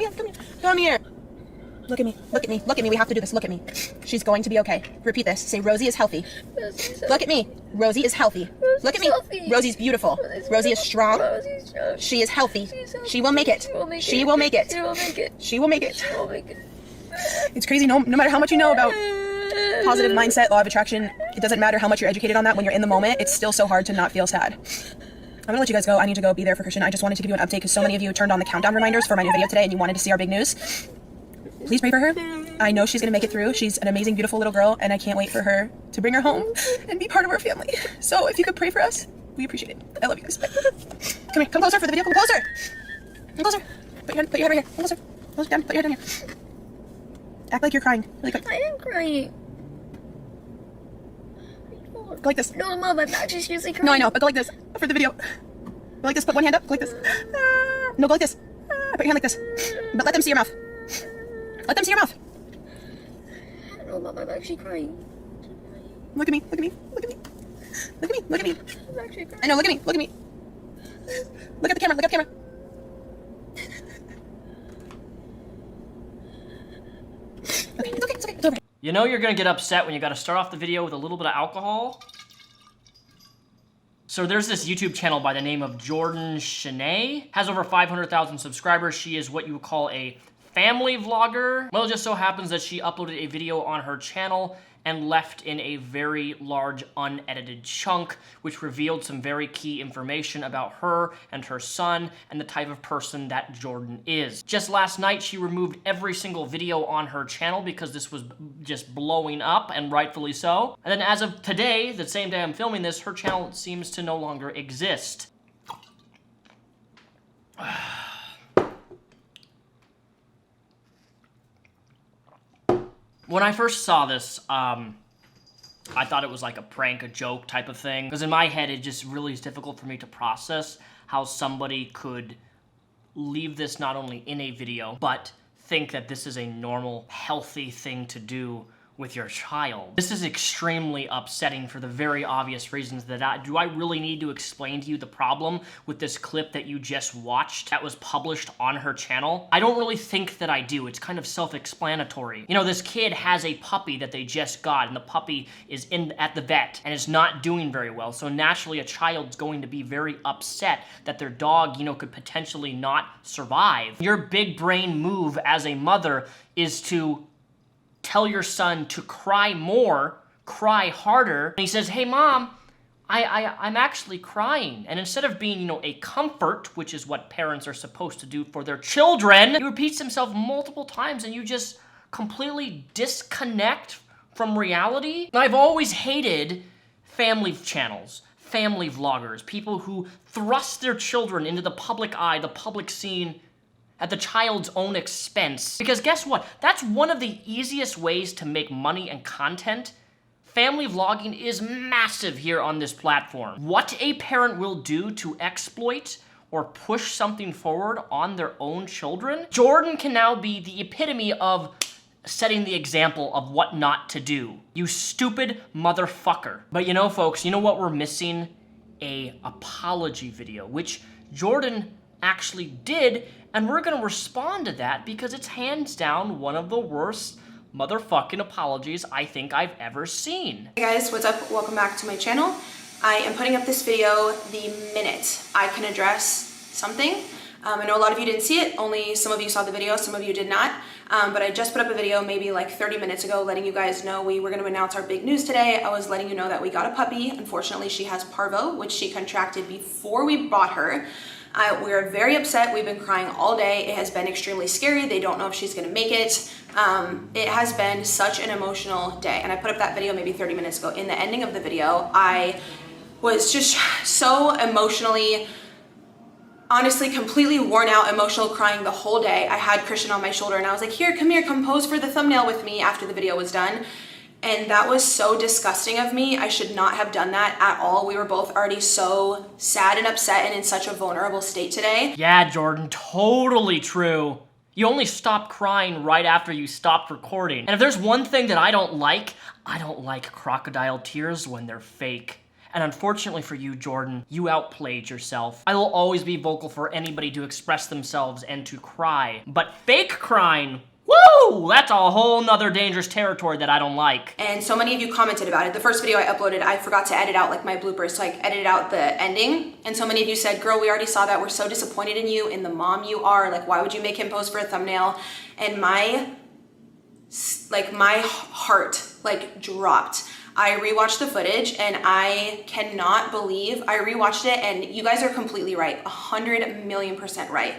here, come here. Come here. Look at me. Look at me. Look at me. We have to do this. Look at me. She's going to be okay. Repeat this. Say, Rosie is healthy. Look at me. Rosie is healthy. Look at me. Rosie's beautiful. Rosie is strong. She is healthy. She will make it. She will make it. She will make it. It's crazy. No matter how much you know about positive mindset, law of attraction, it doesn't matter how much you're educated on that. When you're in the moment, it's still so hard to not feel sad. I'm gonna let you guys go. I need to go be there for Christian. I just wanted to give you an update because so many of you turned on the countdown reminders for my new video today and you wanted to see our big news. Please pray for her. I know she's gonna make it through. She's an amazing, beautiful little girl, and I can't wait for her to bring her home and be part of our family. So if you could pray for us, we appreciate it. I love you guys. Bye. Come here. Come closer for the video. Come closer. Come closer. Put your head right here. Come closer. Close down. Put your head down here. Act like you're crying. Really quick. I am crying. Go like this. No, Mom, I'm not just usually crying. No, I know, but go like this for the video. Go like this. Put one hand up. Go like this. No, go like this. Put your hand like this. But let them see your mouth. Let them see your mouth. No, Mom, I'm actually crying. Look at me. Look at me. Look at me. Look at me. Look at me. I'm actually crying. I know. Look at me. Look at me. Look at the camera. Look at the camera. Okay, it's okay. It's okay. It's over. You know you're gonna get upset when you gotta start off the video with a little bit of alcohol. So there's this YouTube channel by the name of Jordan Shanae. Has over 500,000 subscribers. She is what you would call a family vlogger. Well, it just so happens that she uploaded a video on her channel and left in a very large unedited chunk, which revealed some very key information about her and her son and the type of person that Jordan is. Just last night, she removed every single video on her channel because this was just blowing up, and rightfully so. And then as of today, the same day I'm filming this, her channel seems to no longer exist. When I first saw this, I thought it was like a prank, a joke type of thing. Because in my head, it just really is difficult for me to process how somebody could leave this not only in a video, but think that this is a normal, healthy thing to do with your child. This is extremely upsetting for the very obvious reasons that do I really need to explain to you the problem with this clip that you just watched that was published on her channel? I don't really think that I do. It's kind of self-explanatory. You know, this kid has a puppy that they just got, and the puppy is at the vet and is not doing very well. So naturally, a child's going to be very upset that their dog, you know, could potentially not survive. Your big brain move as a mother is to tell your son to cry more, cry harder. And he says, hey mom, I'm actually crying. And instead of being, you know, a comfort, which is what parents are supposed to do for their children, he repeats himself multiple times and you just completely disconnect from reality. And I've always hated family channels, family vloggers, people who thrust their children into the public eye, the public scene, at the child's own expense. Because guess what? That's one of the easiest ways to make money and content. Family vlogging is massive here on this platform. What a parent will do to exploit or push something forward on their own children, Jordan can now be the epitome of setting the example of what not to do. You stupid motherfucker. But you know, folks, you know what we're missing? A apology video, which Jordan actually did, and we're gonna respond to that because it's hands down one of the worst motherfucking apologies I think I've ever seen. Hey guys, what's up? Welcome back to my channel. I am putting up this video the minute I can address something. I know a lot of you didn't see it, only some of you saw the video, some of you did not. But I just put up a video maybe like 30 minutes ago letting you guys know we were gonna announce our big news today. I was letting you know that we got a puppy. Unfortunately, she has parvo, which she contracted before we bought her. We're very upset. We've been crying all day. It has been extremely scary. They don't know if she's gonna make it. It has been such an emotional day. And I put up that video maybe 30 minutes ago. In the ending of the video, I was just so emotionally, honestly, completely worn out, emotional, crying the whole day. I had Christian on my shoulder and I was like, here, come here, come pose for the thumbnail with me after the video was done. And that was so disgusting of me. I should not have done that at all. We were both already so sad and upset and in such a vulnerable state today. Yeah, Jordan, totally true. You only stop crying right after you stopped recording. And if there's one thing that I don't like crocodile tears when they're fake. And unfortunately for you, Jordan, you outplayed yourself. I will always be vocal for anybody to express themselves and to cry. But fake crying, woo! That's a whole nother dangerous territory that I don't like. And so many of you commented about it. The first video I uploaded, I forgot to edit out like my bloopers, so I edited out the ending. And so many of you said, girl, we already saw that. We're so disappointed in you, in the mom you are. Like, why would you make him pose for a thumbnail? And my heart like dropped. I rewatched the footage and I cannot believe I rewatched it, and you guys are completely right, 100,000,000% right.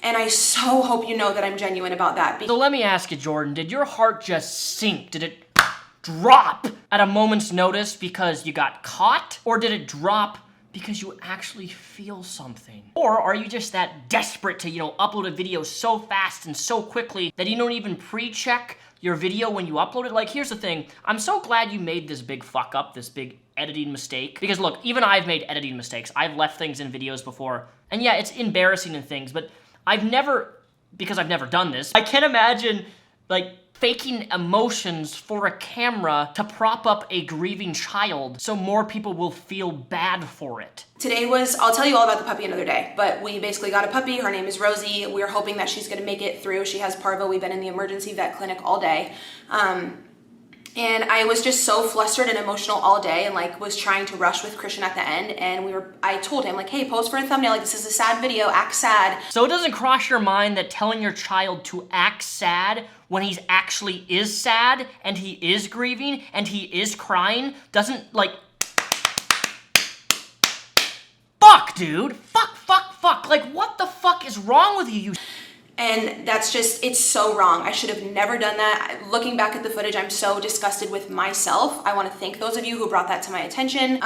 And I so hope you know that I'm genuine about that. So let me ask you, Jordan, did your heart just sink? Did it drop at a moment's notice because you got caught? Or did it drop because you actually feel something? Or are you just that desperate to, upload a video so fast and so quickly that you don't even pre-check your video when you upload it? Like, here's the thing. I'm so glad you made this big fuck up, this big editing mistake. Because look, even I've made editing mistakes. I've left things in videos before. And yeah, it's embarrassing and things, but because I've never done this, I can't imagine, like, faking emotions for a camera to prop up a grieving child so more people will feel bad for it. Today I'll tell you all about the puppy another day, but we basically got a puppy. Her name is Rosie. We're hoping that she's gonna make it through. She has parvo. We've been in the emergency vet clinic all day. And I was just so flustered and emotional all day, and like was trying to rush with Christian at the end. And I told him like, hey, pose for a thumbnail. Like, this is a sad video, act sad. So it doesn't cross your mind that telling your child to act sad when he's actually is sad and he is grieving and he is crying doesn't, like, fuck, dude. Fuck. Like, what the fuck is wrong with you? And that's just, it's so wrong. I should have never done that. Looking back at the footage, I'm so disgusted with myself. I want to thank those of you who brought that to my attention.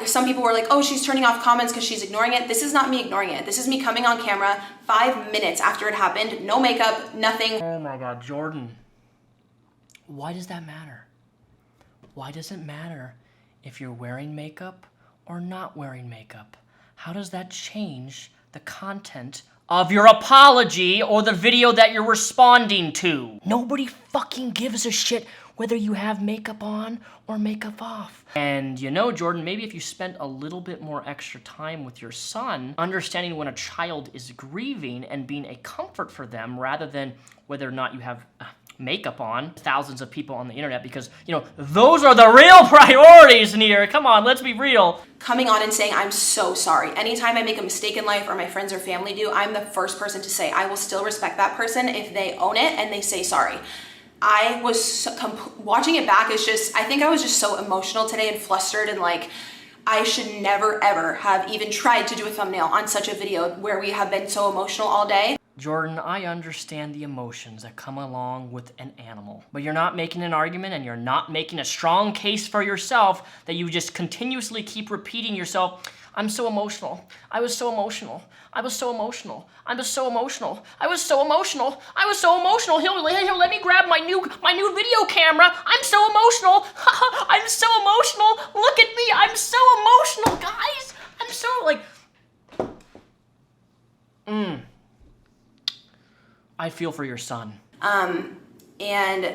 Some people were like, oh, she's turning off comments because she's ignoring it. This is not me ignoring it. This is me coming on camera 5 minutes after it happened. No makeup, nothing. Oh my God, Jordan. Why does that matter? Why does it matter if you're wearing makeup or not wearing makeup? How does that change the content of your apology or the video that you're responding to? Nobody fucking gives a shit whether you have makeup on or makeup off. And Jordan, maybe if you spent a little bit more extra time with your son, understanding when a child is grieving and being a comfort for them rather than whether or not you have makeup on, thousands of people on the internet, because, those are the real priorities in here. Come on, let's be real. Coming on and saying, I'm so sorry. Anytime I make a mistake in life or my friends or family do, I'm the first person to say, I will still respect that person if they own it and they say sorry. I was watching it back, I think I was just so emotional today and flustered, and like, I should never ever have even tried to do a thumbnail on such a video where we have been so emotional all day. Jordan, I understand the emotions that come along with an animal, but you're not making an argument and you're not making a strong case for yourself that you just continuously keep repeating yourself. I'm so emotional. I was so emotional. I was so emotional. I was so emotional. I was so emotional. I was so emotional. He'll let me grab my new video camera. I'm so emotional. I'm so emotional. Look at me. I'm so emotional, guys. I'm so like. I feel for your son. And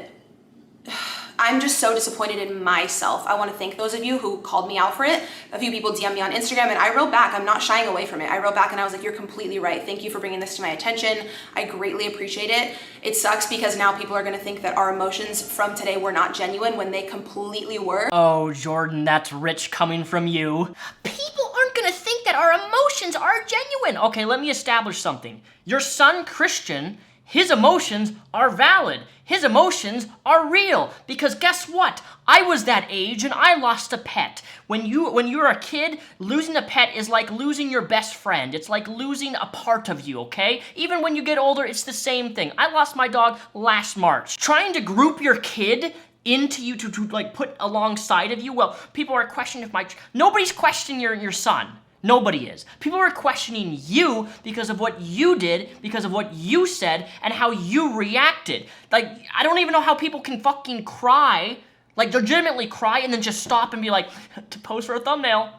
I'm just so disappointed in myself. I want to thank those of you who called me out for it. A few people DM'd me on Instagram, and I wrote back. I'm not shying away from it. I wrote back and I was like, you're completely right. Thank you for bringing this to my attention. I greatly appreciate it. It sucks because now people are going to think that our emotions from today were not genuine when they completely were. Oh, Jordan, that's rich coming from you. People aren't going to think that our emotions are genuine. Okay, let me establish something. Your son, Christian, his emotions are valid. His emotions are real. Because guess what? I was that age and I lost a pet. When you're a kid, losing a pet is like losing your best friend. It's like losing a part of you, okay? Even when you get older, it's the same thing. I lost my dog last March. Trying to group your kid into you to like put alongside of you, well, people are questioning if nobody's questioning your son. Nobody is. People are questioning you because of what you did, because of what you said, and how you reacted. Like, I don't even know how people can fucking cry, like legitimately cry, and then just stop and be like, to pose for a thumbnail.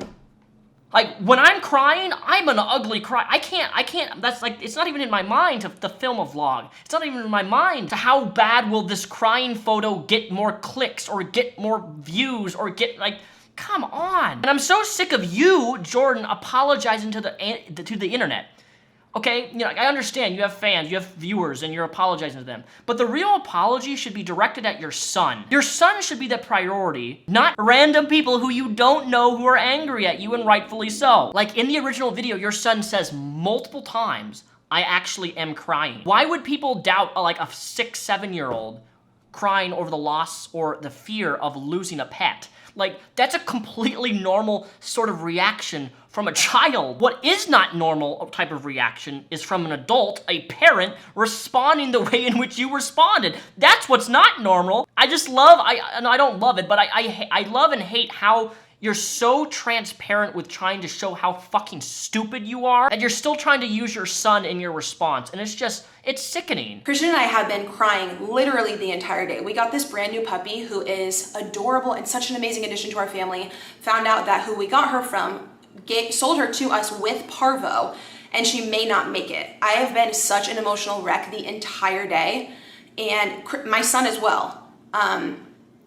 Like, when I'm crying, I'm an ugly cry. I can't, that's like, it's not even in my mind to film a vlog. It's not even in my mind to how bad will this crying photo get more clicks, or get more views, or get, like, Come on. And I'm so sick of you, Jordan, apologizing to the internet. Okay, you know, I understand you have fans, you have viewers, and you're apologizing to them. But the real apology should be directed at your son. Your son should be the priority, not random people who you don't know who are angry at you, and rightfully so. Like in the original video, your son says multiple times, I actually am crying. Why would people doubt like a 6, 7-year-old crying over the loss or the fear of losing a pet? Like, that's a completely normal sort of reaction from a child. What is not normal type of reaction is from an adult, a parent, responding the way in which you responded. That's what's not normal. I just love, I don't love it, but I love and hate how you're so transparent with trying to show how fucking stupid you are, and you're still trying to use your son in your response, and it's sickening. Christian and I have been crying literally the entire day. We got this brand new puppy who is adorable and such an amazing addition to our family. Found out that who we got her from sold her to us with parvo, and she may not make it. I have been such an emotional wreck the entire day, and my son as well.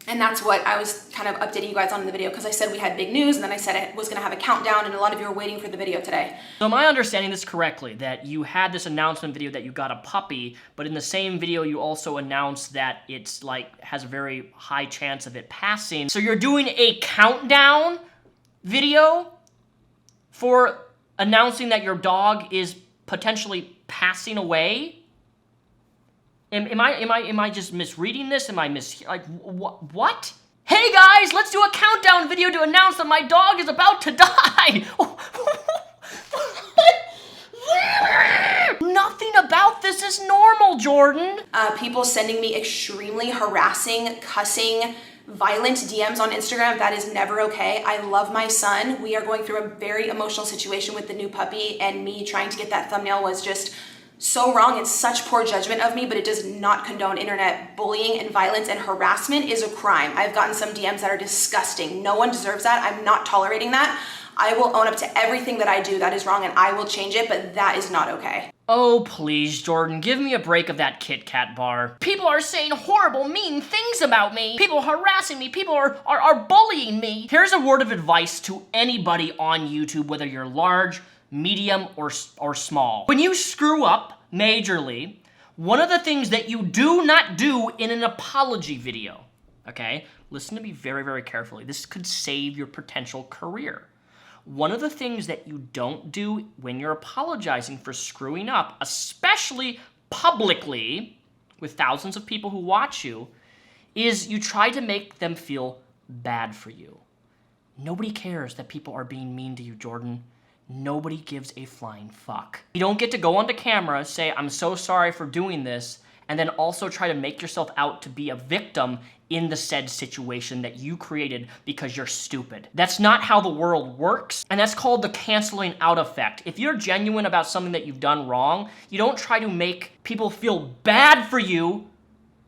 And that's what I was kind of updating you guys on in the video, because I said we had big news, and then I said I was gonna have a countdown, and a lot of you are waiting for the video today. So am I understanding this correctly, that you had this announcement video that you got a puppy, but in the same video you also announced that it's like, has a very high chance of it passing. So you're doing a countdown video for announcing that your dog is potentially passing away? Am I just misreading this? Am I what? Hey guys, let's do a countdown video to announce that my dog is about to die! Nothing about this is normal, Jordan! People sending me extremely harassing, cussing, violent DMs on Instagram, that is never okay. I love my son. We are going through a very emotional situation with the new puppy, and me trying to get that thumbnail was just so wrong and such poor judgment of me, but it does not condone internet bullying and violence, and harassment is a crime. I've gotten some DMs that are disgusting. No one deserves that. I'm not tolerating that. I will own up to everything that I do that is wrong, and I will change it, but that is not okay. Oh, please, Jordan, give me a break of that Kit Kat bar. People are saying horrible, mean things about me. People are harassing me. People are bullying me. Here's a word of advice to anybody on YouTube, whether you're large, medium, or small. When you screw up majorly, one of the things that you do not do in an apology video, okay? Listen to me very, very carefully. This could save your potential career. One of the things that you don't do when you're apologizing for screwing up, especially publicly with thousands of people who watch you, is you try to make them feel bad for you. Nobody cares that people are being mean to you, Jordan. Nobody gives a flying fuck. You don't get to go onto camera, say, I'm so sorry for doing this, and then also try to make yourself out to be a victim in the said situation that you created because you're stupid. That's not how the world works, and that's called the canceling out effect. If you're genuine about something that you've done wrong, you don't try to make people feel bad for you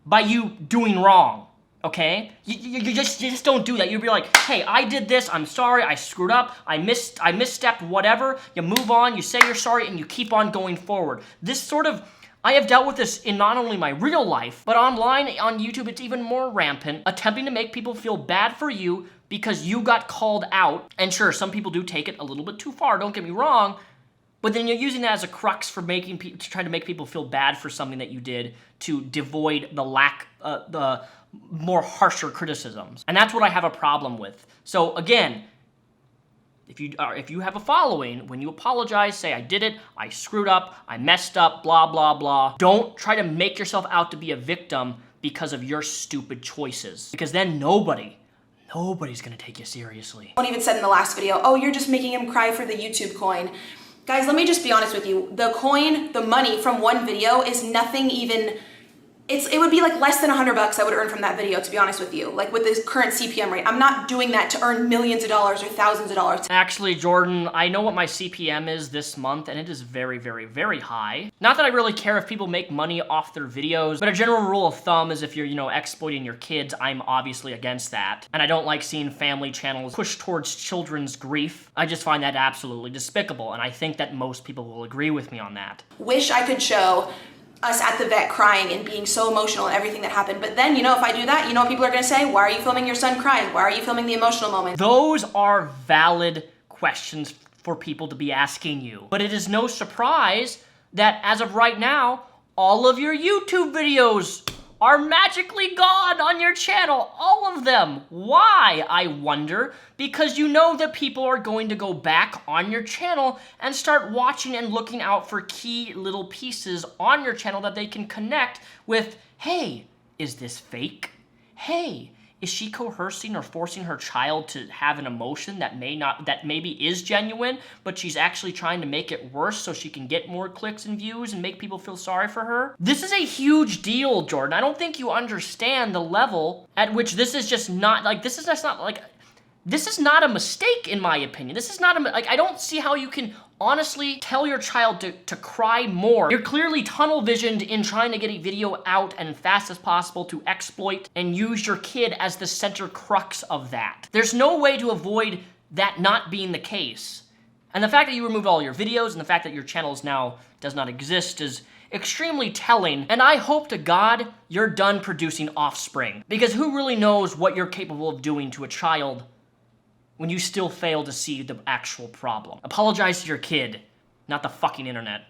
by you doing wrong. Okay? You just don't do that. You'd be like, hey, I did this, I'm sorry, I screwed up, I misstepped, whatever. You move on, you say you're sorry, and you keep on going forward. This sort of, I have dealt with this in not only my real life, but online, on YouTube, it's even more rampant, attempting to make people feel bad for you because you got called out. And sure, some people do take it a little bit too far, don't get me wrong, but then you're using that as a crux for trying to make people feel bad for something that you did to devoid the more harsher criticisms. And that's what I have a problem with. So again, if you have a following, when you apologize, say, I did it, I screwed up, I messed up, blah, blah, blah. Don't try to make yourself out to be a victim because of your stupid choices. Because then nobody's gonna take you seriously. Someone even said in the last video, oh, you're just making him cry for the YouTube coin. Guys, let me just be honest with you. The coin, the money from one video is nothing even, it would be like less than $100 I would earn from that video, to be honest with you. Like with this current CPM rate, I'm not doing that to earn millions of dollars or thousands of dollars. Actually, Jordan, I know what my CPM is this month, and it is very, very, very high. Not that I really care if people make money off their videos, but a general rule of thumb is if you're, exploiting your kids, I'm obviously against that. And I don't like seeing family channels push towards children's grief. I just find that absolutely despicable, and I think that most people will agree with me on that. Wish I could show us at the vet crying and being so emotional and everything that happened. But then, you know, if I do that, you know what people are gonna say? Why are you filming your son crying? Why are you filming the emotional moment? Those are valid questions for people to be asking you. But it is no surprise that as of right now, all of your YouTube videos are magically gone on your channel. All of them. Why, I wonder? Because you know that people are going to go back on your channel and start watching and looking out for key little pieces on your channel that they can connect with, hey, is this fake? Hey, is she coercing or forcing her child to have an emotion that maybe is genuine, but she's actually trying to make it worse so she can get more clicks and views and make people feel sorry for her? This is a huge deal, Jordan. I don't think you understand the level at which this is just not, like, this is not a mistake, in my opinion. This is not I don't see how you can honestly tell your child to cry more. You're clearly tunnel visioned in trying to get a video out and fast as possible to exploit and use your kid as the center crux of that. There's no way to avoid that not being the case. And the fact that you removed all your videos and the fact that your channel now does not exist is extremely telling, and I hope to God you're done producing offspring. Because who really knows what you're capable of doing to a child when you still fail to see the actual problem? Apologize to your kid, not the fucking internet.